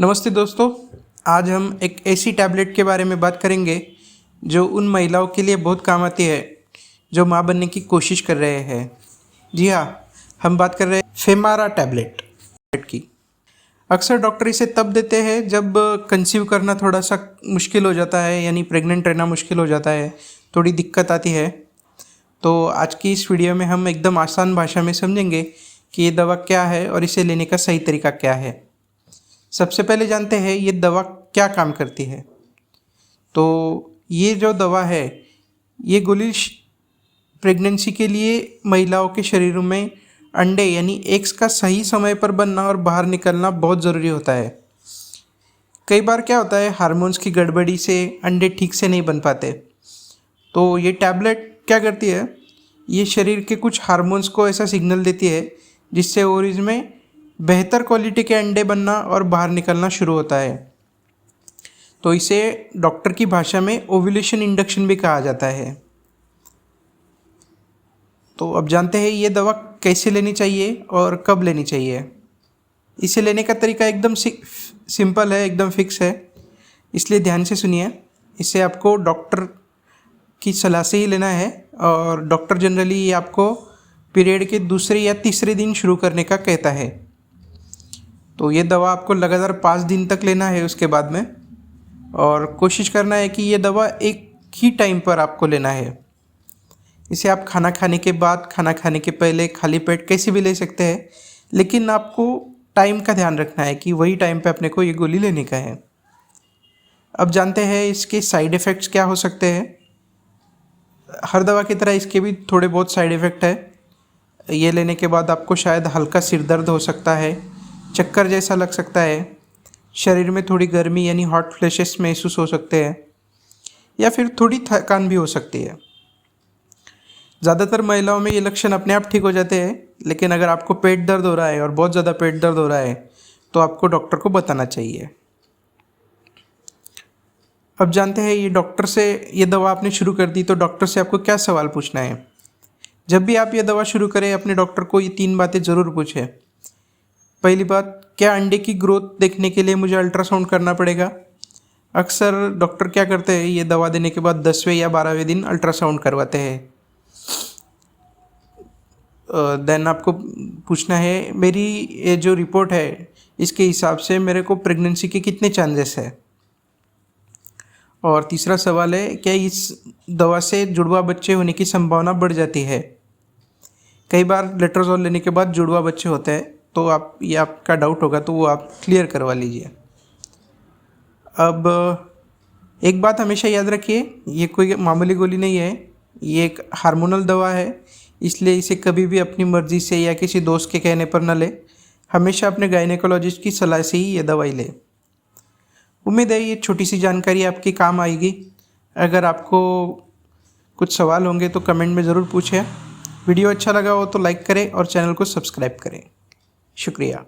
नमस्ते दोस्तों। आज हम एक ऐसी टैबलेट के बारे में बात करेंगे जो उन महिलाओं के लिए बहुत काम आती है जो माँ बनने की कोशिश कर रहे हैं। जी हाँ, हम बात कर रहे हैं फेमारा टैबलेट की। अक्सर डॉक्टर इसे तब देते हैं जब कंसीव करना थोड़ा सा मुश्किल हो जाता है, यानी प्रेग्नेंट रहना मुश्किल हो जाता है, थोड़ी दिक्कत आती है। तो आज की इस वीडियो में हम एकदम आसान भाषा में समझेंगे कि ये दवा क्या है और इसे लेने का सही तरीका क्या है। सबसे पहले जानते हैं ये दवा क्या काम करती है। तो ये जो दवा है, ये गोली प्रेगनेंसी के लिए महिलाओं के शरीरों में अंडे यानी एग्स का सही समय पर बनना और बाहर निकलना बहुत ज़रूरी होता है। कई बार क्या होता है, हार्मोन्स की गड़बड़ी से अंडे ठीक से नहीं बन पाते। तो ये टैबलेट क्या करती है, ये शरीर के कुछ हार्मोन्स को ऐसा सिग्नल देती है जिससे ओवरीज में बेहतर क्वालिटी के अंडे बनना और बाहर निकलना शुरू होता है। तो इसे डॉक्टर की भाषा में ओव्यूलेशन इंडक्शन भी कहा जाता है। तो अब जानते हैं ये दवा कैसे लेनी चाहिए और कब लेनी चाहिए। इसे लेने का तरीका एकदम सिंपल है, एकदम फिक्स है, इसलिए ध्यान से सुनिए। इसे आपको डॉक्टर की सलाह से ही लेना है और डॉक्टर जनरली ये आपको पीरियड के दूसरे या तीसरे दिन शुरू करने का कहता है। तो ये दवा आपको लगातार 5 दिन तक लेना है उसके बाद में, और कोशिश करना है कि ये दवा एक ही टाइम पर आपको लेना है। इसे आप खाना खाने के बाद, खाना खाने के पहले, खाली पेट कैसे भी ले सकते हैं, लेकिन आपको टाइम का ध्यान रखना है कि वही टाइम पे अपने को ये गोली लेने का है। अब जानते हैं इसके साइड इफ़ेक्ट्स क्या हो सकते हैं। हर दवा की तरह इसके भी थोड़े बहुत साइड इफ़ेक्ट है। ये लेने के बाद आपको शायद हल्का सिर दर्द हो सकता है, चक्कर जैसा लग सकता है, शरीर में थोड़ी गर्मी यानी हॉट फ्लैशेस महसूस हो सकते हैं, या फिर थोड़ी थकान भी हो सकती है। ज़्यादातर महिलाओं में ये लक्षण अपने आप ठीक हो जाते हैं, लेकिन अगर आपको पेट दर्द हो रहा है और बहुत ज़्यादा पेट दर्द हो रहा है तो आपको डॉक्टर को बताना चाहिए। अब जानते हैं ये डॉक्टर से ये दवा आपने शुरू कर दी तो डॉक्टर से आपको क्या सवाल पूछना है। जब भी आप ये दवा शुरू करें अपने डॉक्टर को ये 3 बातें ज़रूर पूछें। पहली बात, क्या अंडे की ग्रोथ देखने के लिए मुझे अल्ट्रासाउंड करना पड़ेगा। अक्सर डॉक्टर क्या करते हैं, ये दवा देने के बाद 10वें या 12वें दिन अल्ट्रासाउंड करवाते हैं। देन आपको पूछना है, मेरी ये जो रिपोर्ट है इसके हिसाब से मेरे को प्रेगनेंसी के कितने चांसेस है। और तीसरा सवाल है, क्या इस दवा से जुड़वा बच्चे होने की संभावना बढ़ जाती है। कई बार लेट्रोजोल लेने के बाद जुड़वा बच्चे होते हैं, तो ये आपका डाउट होगा तो वो आप क्लियर करवा लीजिए। अब एक बात हमेशा याद रखिए, ये कोई मामूली गोली नहीं है, ये एक हार्मोनल दवा है, इसलिए इसे कभी भी अपनी मर्ज़ी से या किसी दोस्त के कहने पर न ले। हमेशा अपने गायनेकोलॉजिस्ट की सलाह से ही ये दवाई ले। उम्मीद है ये छोटी सी जानकारी आपके काम आएगी। अगर आपको कुछ सवाल होंगे तो कमेंट में ज़रूर पूछें। वीडियो अच्छा लगा हो तो लाइक करें और चैनल को सब्सक्राइब करें। शुक्रिया।